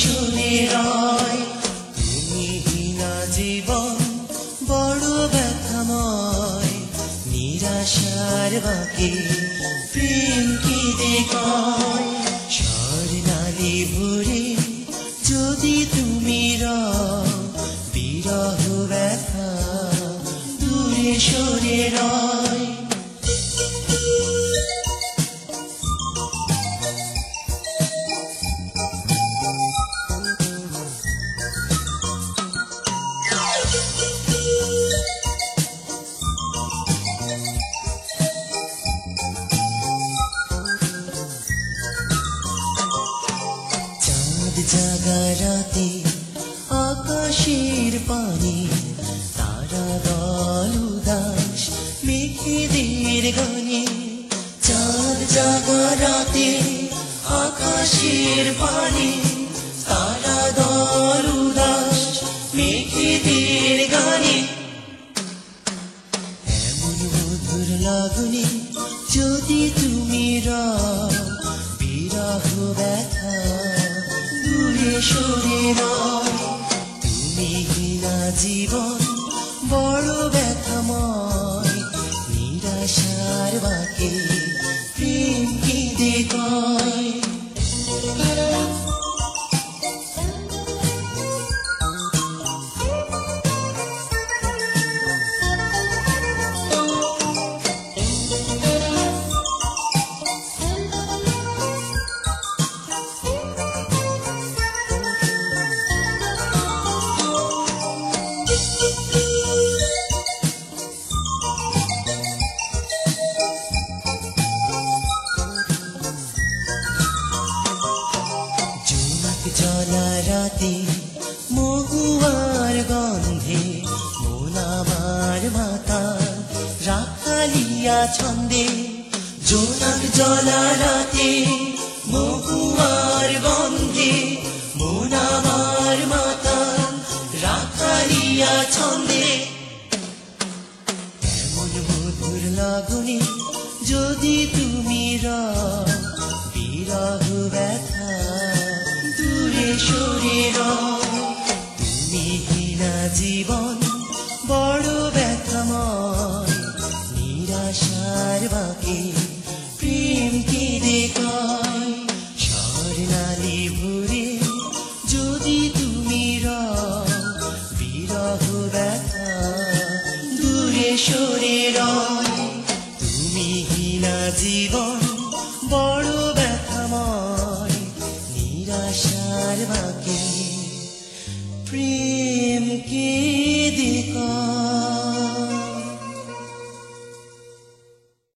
সুরে রয়। তুমি হীনা জীবন বড় ব্যথাময়, নিরাশার বাকি প্রেম কেঁদে কয়। স্বর্ণালী ভরে যদি তুমি রও, বিরহ ব্যথা দূরে সরে রয়। জাগা রাতে আকাশের পানে তারা দল উদাস মেঘেদের গানে। চাঁদ জাগা রাতে আকাশের পানে তারা দল উদাস মেঘেদের গানে। এমন মধুর লাগনে যদি তুমি রও, বিরহ ব্যথা দূরে সরে রয়। তুমি হীনা জীবন বড় ব্যথাময়, নিরাশার বাকি প্রেম কেঁদে কয়। জলা রাতে মহুয়ার গন্ধে মন আমার মাতা রাখালিয়া ছন্দে। জোনাক জলা রাতে মহুয়ার গন্ধে মন আমার মাতা রাখালিয়া ছন্দে। এমন মধুর লাগনে যদি তুমি রও, বিরহ ব্যথা দূরে সরে রয়। তুমি হীনা জীবন বড় ব্যথাময়, নিরাশার বাকি প্রেম কেঁদে কয়। স্বর্ণালী ভরে যদি তুমি রও, বিরহ ব্যথা দূরে সরে রয়। তুমি হীনা জীবন বড় ব্যথাময়, নিরাশার বাকি প্রেম কে